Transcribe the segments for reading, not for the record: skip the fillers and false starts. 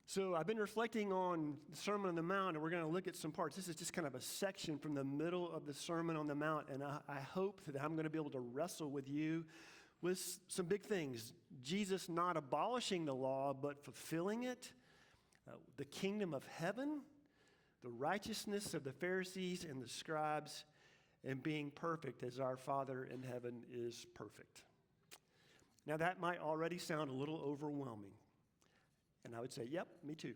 So I've been reflecting on the Sermon on the Mount, and we're going to look at some parts. This is just kind of a section from the middle of the Sermon on the Mount, and I hope that I'm going to be able to wrestle with you with some big things. Jesus not abolishing the law, but fulfilling it, the kingdom of heaven, the righteousness of the Pharisees and the scribes, and being perfect as our Father in heaven is perfect. Now that might already sound a little overwhelming. And I would say, yep, me too.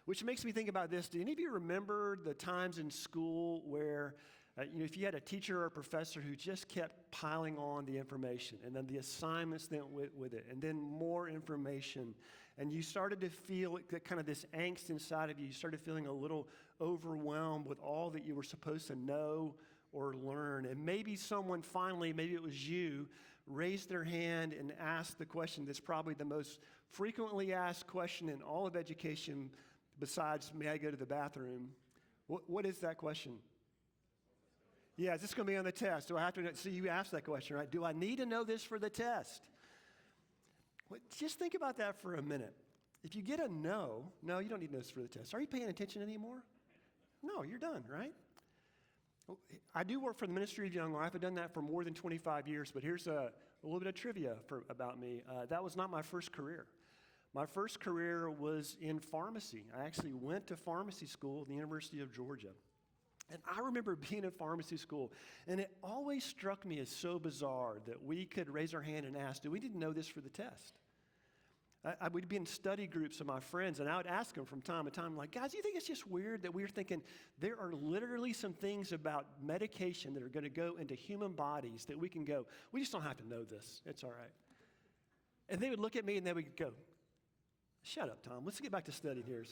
Which makes me think about this. Do any of you remember the times in school where, if you had a teacher or a professor who just kept piling on the information, and then the assignments that went with it, and then more information, and you started to feel kind of this angst inside of you. You started feeling a little overwhelmed with all that you were supposed to know or learn. And maybe someone finally, maybe it was you, raised their hand and asked the question that's probably the most frequently asked question in all of education besides, may I go to the bathroom? What is that question? Yeah, is this going to be on the test? Do I have to know? So you asked that question, right? Do I need to know this for the test? Well, just think about that for a minute. If you get a no, you don't need to know this for the test. Are you paying attention anymore? No, you're done, right? I do work for the Ministry of Young Life. I've done that for more than 25 years, but here's a little bit of trivia about me. That was not my first career. My first career was in pharmacy. I actually went to pharmacy school at the University of Georgia. And I remember being in pharmacy school, and it always struck me as so bizarre that we could raise our hand and ask, do we need to know this for the test? I would be in study groups of my friends, and I would ask them from time to time, like, guys, do you think it's just weird that we're thinking there are literally some things about medication that are going to go into human bodies that we can go, we just don't have to know this. It's all right. And they would look at me, and they would go, shut up, Tom. Let's get back to studying here.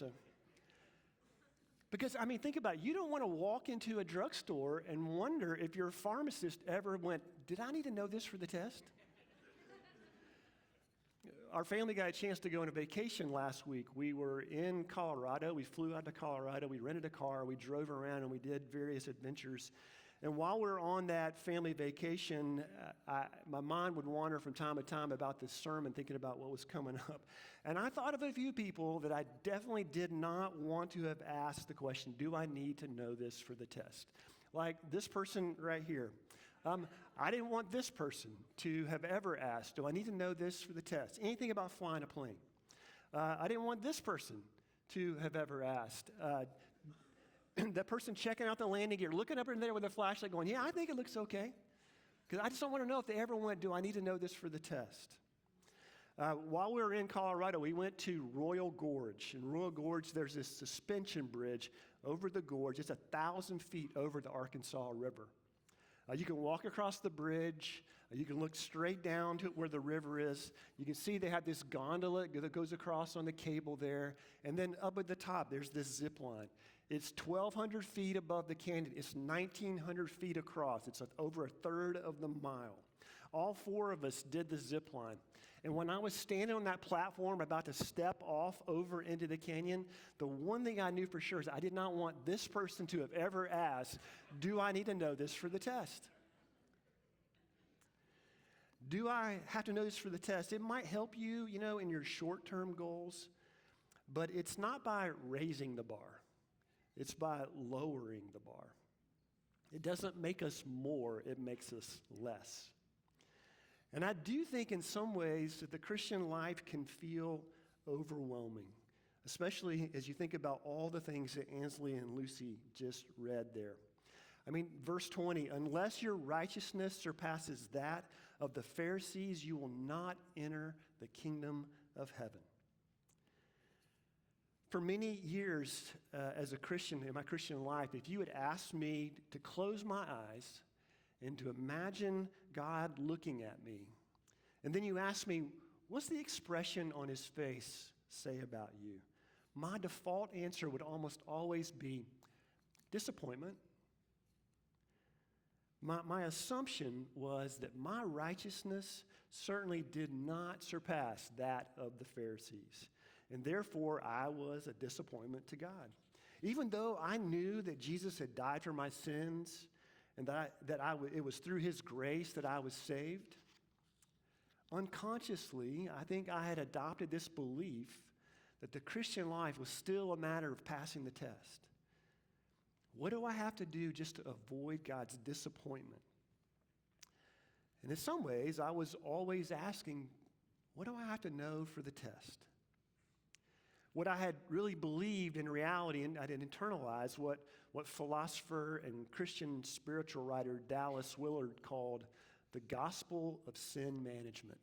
Because, think about it. You don't want to walk into a drugstore and wonder if your pharmacist ever went, did I need to know this for the test? Our family got a chance to go on a vacation last week. We were in Colorado. We flew out to Colorado. We rented a car. We drove around, and we did various adventures. And while we were on that family vacation, my mind would wander from time to time about this sermon, thinking about what was coming up. And I thought of a few people that I definitely did not want to have asked the question, do I need to know this for the test? Like this person right here. I didn't want this person to have ever asked, do I need to know this for the test? Anything about flying a plane. I didn't want this person to have ever asked. That person checking out the landing gear, looking up in there with a flashlight going, yeah, I think it looks okay. Because I just don't want to know if they ever went, do I need to know this for the test? While we were in Colorado, we went to Royal Gorge. In Royal Gorge, there's this suspension bridge over the gorge. It's 1,000 feet over the Arkansas River. You can walk across the bridge. You can look straight down to where the river is. You can see they have this gondola that goes across on the cable there. And then up at the top, there's this zip line. It's 1,200 feet above the canyon. It's 1,900 feet across. It's over a third of the mile. All four of us did the zip line. And when I was standing on that platform about to step off over into the canyon, the one thing I knew for sure is I did not want this person to have ever asked, do I need to know this for the test? Do I have to know this for the test? It might help you, in your short-term goals, but it's not by raising the bar. It's by lowering the bar. It doesn't make us more, it makes us less. And I do think in some ways that the Christian life can feel overwhelming, especially as you think about all the things that Ansley and Lucy just read there. Verse 20, unless your righteousness surpasses that of the Pharisees, you will not enter the kingdom of heaven. For many years as a Christian, in my Christian life, if you had asked me to close my eyes and to imagine God looking at me, and then you asked me, what's the expression on his face say about you? My default answer would almost always be disappointment. My assumption was that my righteousness certainly did not surpass that of the Pharisees. And therefore, I was a disappointment to God. Even though I knew that Jesus had died for my sins and it was through his grace that I was saved, unconsciously, I think I had adopted this belief that the Christian life was still a matter of passing the test. What do I have to do just to avoid God's disappointment? And in some ways, I was always asking, what do I have to know for the test? What I had really believed in reality, and I had internalized what philosopher and Christian spiritual writer Dallas Willard called the gospel of sin management.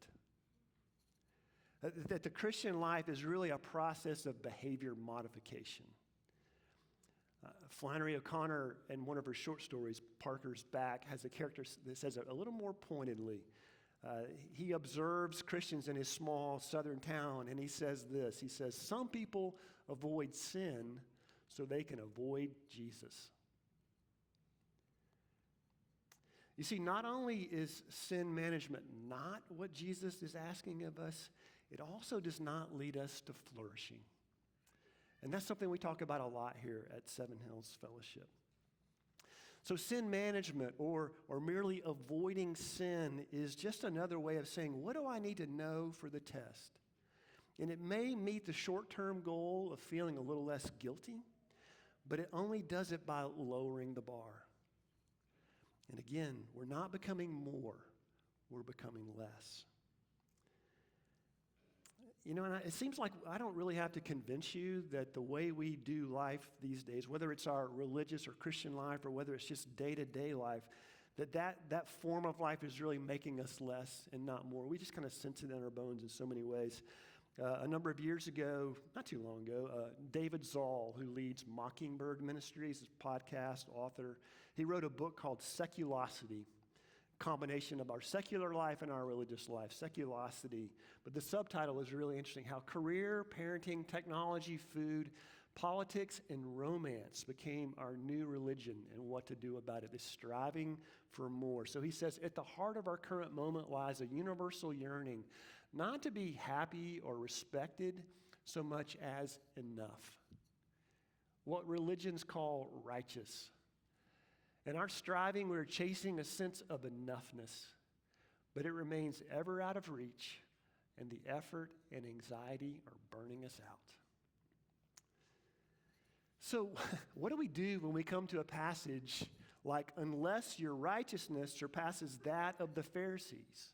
That the Christian life is really a process of behavior modification. Flannery O'Connor, in one of her short stories, Parker's Back, has a character that says it a little more pointedly. He observes Christians in his small southern town, and he says this. He says, some people avoid sin so they can avoid Jesus. You see, not only is sin management not what Jesus is asking of us, it also does not lead us to flourishing. And that's something we talk about a lot here at Seven Hills Fellowship. So sin management or merely avoiding sin is just another way of saying, what do I need to know for the test? And it may meet the short-term goal of feeling a little less guilty, but it only does it by lowering the bar. And again, we're not becoming more, we're becoming less. You know, and it seems like I don't really have to convince you that the way we do life these days, whether it's our religious or Christian life or whether it's just day-to-day life, that form of life is really making us less and not more. We just kind of sense it in our bones in so many ways. A number of years ago, not too long ago, David Zoll, who leads Mockingbird Ministries, is a podcast author, he wrote a book called Seculosity, combination of our secular life and our religious life, Seculosity. But the subtitle is really interesting, how career, parenting, technology, food, politics, and romance became our new religion and what to do about it, this striving for more. So he says, at the heart of our current moment lies a universal yearning, not to be happy or respected so much as enough. What religions call righteous. In our striving, we're chasing a sense of enoughness, but it remains ever out of reach, and the effort and anxiety are burning us out. So, what do we do when we come to a passage like, unless your righteousness surpasses that of the Pharisees?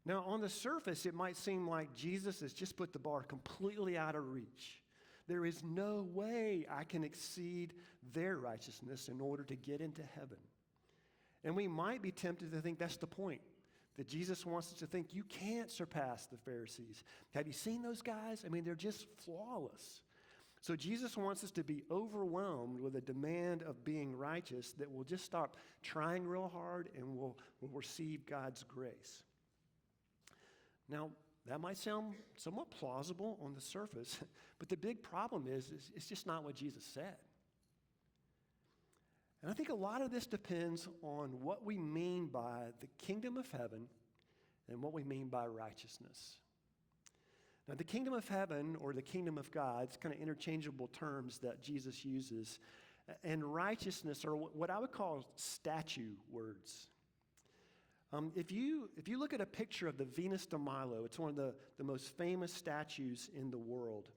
Now, on the surface, it might seem like Jesus has just put the bar completely out of reach. There is no way I can exceed their righteousness in order to get into heaven. And we might be tempted to think that's the point, that Jesus wants us to think you can't surpass the Pharisees. Have you seen those guys? I mean, they're just flawless. So Jesus wants us to be overwhelmed with a demand of being righteous that we'll just stop trying real hard and we'll receive God's grace. Now, that might sound somewhat plausible on the surface, but the big problem is it's just not what Jesus said. And I think a lot of this depends on what we mean by the kingdom of heaven and what we mean by righteousness. Now, the kingdom of heaven or the kingdom of God, it's kind of interchangeable terms that Jesus uses, and righteousness are what I would call statue words. If you look at a picture of the Venus de Milo, it's one of the most famous statues in the world.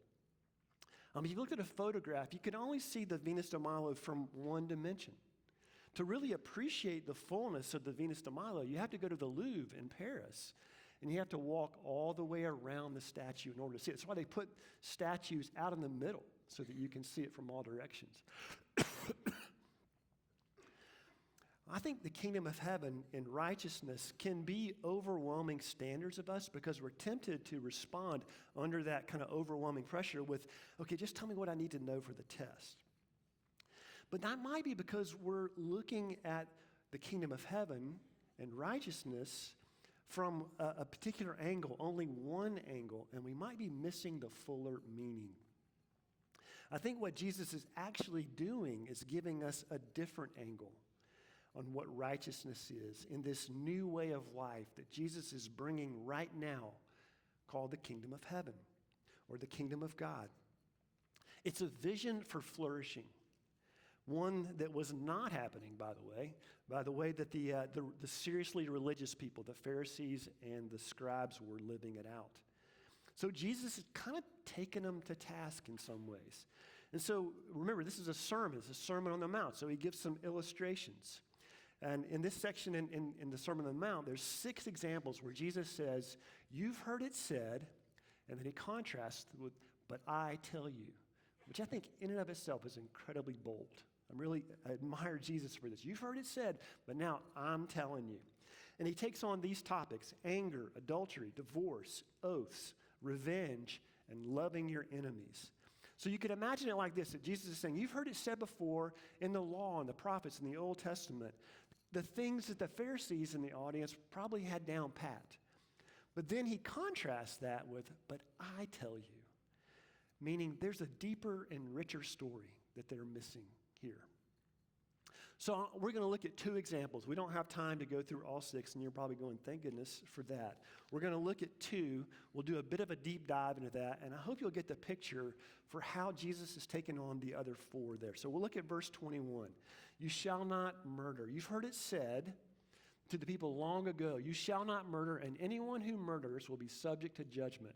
If you look at a photograph, you can only see the Venus de Milo from one dimension. To really appreciate the fullness of the Venus de Milo, you have to go to the Louvre in Paris, and you have to walk all the way around the statue in order to see it. That's why they put statues out in the middle, so that you can see it from all directions. I think the kingdom of heaven and righteousness can be overwhelming standards of us because we're tempted to respond under that kind of overwhelming pressure with, okay, just tell me what I need to know for the test. But that might be because we're looking at the kingdom of heaven and righteousness from a particular angle, only one angle, and we might be missing the fuller meaning. I think what Jesus is actually doing is giving us a different angle on what righteousness is in this new way of life that Jesus is bringing right now called the kingdom of heaven or the kingdom of God. It's a vision for flourishing, one that was not happening, by the way that the seriously religious people, the Pharisees and the scribes, were living it out. So Jesus is kind of taking them to task in some ways. And so remember, this is a sermon. It's a Sermon on the Mount. So he gives some illustrations. And in this section in the Sermon on the Mount, there's 6 examples where Jesus says, you've heard it said, and then he contrasts with, but I tell you, which I think in and of itself is incredibly bold. I admire Jesus for this. You've heard it said, but now I'm telling you. And he takes on these topics: anger, adultery, divorce, oaths, revenge, and loving your enemies. So you could imagine it like this, that Jesus is saying, you've heard it said before in the law and the prophets in the Old Testament, the things that the Pharisees in the audience probably had down pat. But then he contrasts that with, but I tell you, meaning there's a deeper and richer story that they're missing here. So we're going to look at 2 examples. We don't have time to go through all 6, and you're probably going, thank goodness for that. We're going to look at 2. We'll do a bit of a deep dive into that, and I hope you'll get the picture for how Jesus is taking on the other 4 there. So we'll look at verse 21. You shall not murder. You've heard it said to the people long ago, you shall not murder, and anyone who murders will be subject to judgment.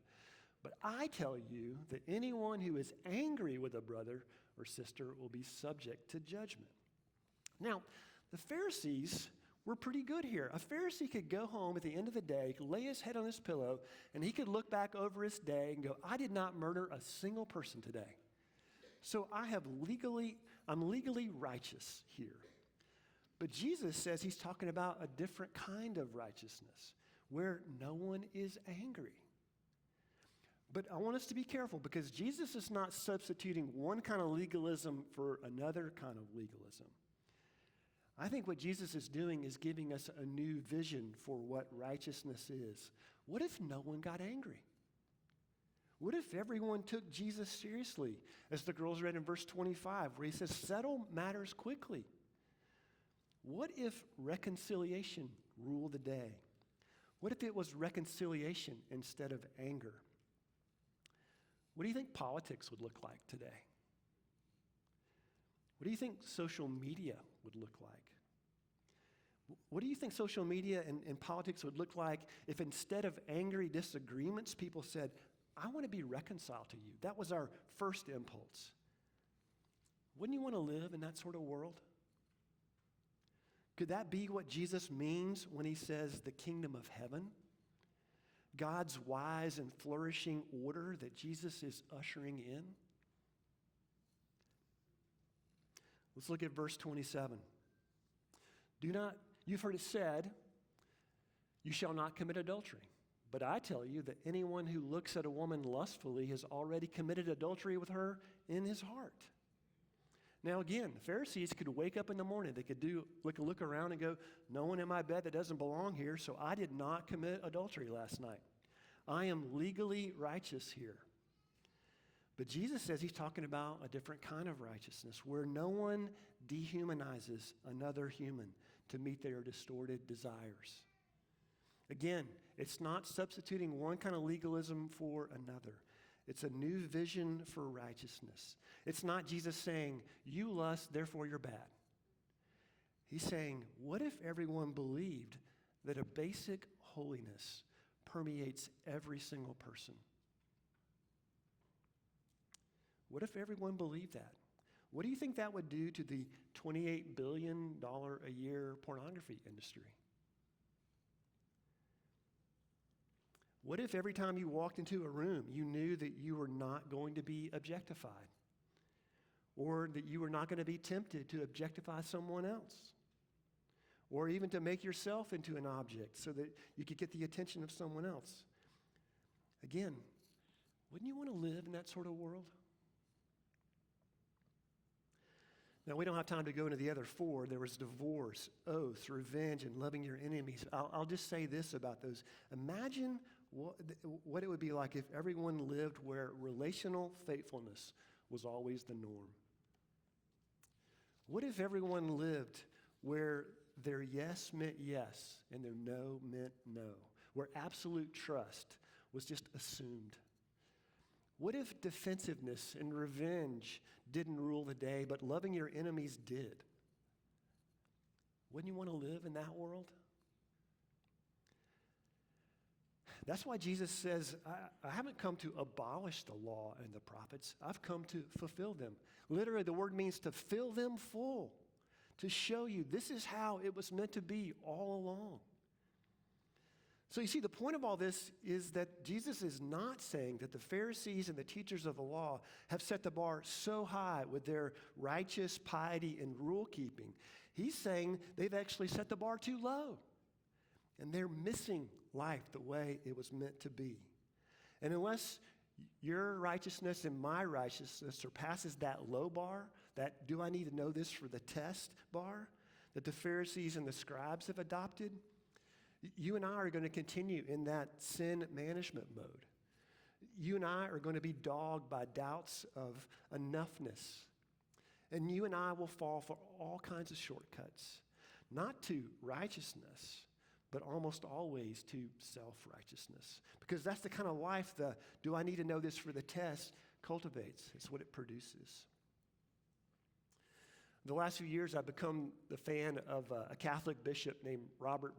But I tell you that anyone who is angry with a brother or sister will be subject to judgment. Now, the Pharisees were pretty good here. A Pharisee could go home at the end of the day, could lay his head on his pillow, and he could look back over his day and go, I did not murder a single person today. So I'm legally righteous here. But Jesus says he's talking about a different kind of righteousness where no one is angry. But I want us to be careful because Jesus is not substituting one kind of legalism for another kind of legalism. I think what Jesus is doing is giving us a new vision for what righteousness is. What if no one got angry? What if everyone took Jesus seriously? As the girls read in verse 25, where he says, settle matters quickly. What if reconciliation ruled the day? What if it was reconciliation instead of anger? What do you think politics would look like today? What do you think social media would look like? What do you think social media and politics would look like if instead of angry disagreements, people said, I want to be reconciled to you? That was our first impulse. Wouldn't you want to live in that sort of world? Could that be what Jesus means when he says the kingdom of heaven? God's wise and flourishing order that Jesus is ushering in? Let's look at verse 27. You've heard it said, you shall not commit adultery. But I tell you that anyone who looks at a woman lustfully has already committed adultery with her in his heart. Now again, the Pharisees could wake up in the morning. They could look around and go, no one in my bed that doesn't belong here, so I did not commit adultery last night. I am legally righteous here. But Jesus says he's talking about a different kind of righteousness where no one dehumanizes another human to meet their distorted desires. Again, it's not substituting one kind of legalism for another. It's a new vision for righteousness. It's not Jesus saying, you lust, therefore you're bad. He's saying, what if everyone believed that a basic holiness permeates every single person? What if everyone believed that? What do you think that would do to the $28 billion a year pornography industry? What if every time you walked into a room, you knew that you were not going to be objectified? Or that you were not going to be tempted to objectify someone else? Or even to make yourself into an object so that you could get the attention of someone else? Again, wouldn't you want to live in that sort of world? Now, we don't have time to go into the other 4. There was divorce, oaths, revenge, and loving your enemies. I'll just say this about those. Imagine what it would be like if everyone lived where relational faithfulness was always the norm. What if everyone lived where their yes meant yes and their no meant no, where absolute trust was just assumed? What if defensiveness and revenge didn't rule the day, but loving your enemies did? Wouldn't you want to live in that world? That's why Jesus says, I haven't come to abolish the law and the prophets. I've come to fulfill them. Literally, the word means to fill them full, to show you this is how it was meant to be all along. So you see, the point of all this is that Jesus is not saying that the Pharisees and the teachers of the law have set the bar so high with their righteous piety and rule keeping. He's saying they've actually set the bar too low. And they're missing life the way it was meant to be. And unless your righteousness and my righteousness surpasses that low bar, that do I need to know this for the test bar that the Pharisees and the scribes have adopted, you and I are going to continue in that sin management mode. You and I are going to be dogged by doubts of enoughness. And you and I will fall for all kinds of shortcuts, not to righteousness, but almost always to self-righteousness. Because that's the kind of life the do I need to know this for the test cultivates. It's what it produces. The last few years, I've become the fan of a Catholic bishop named Robert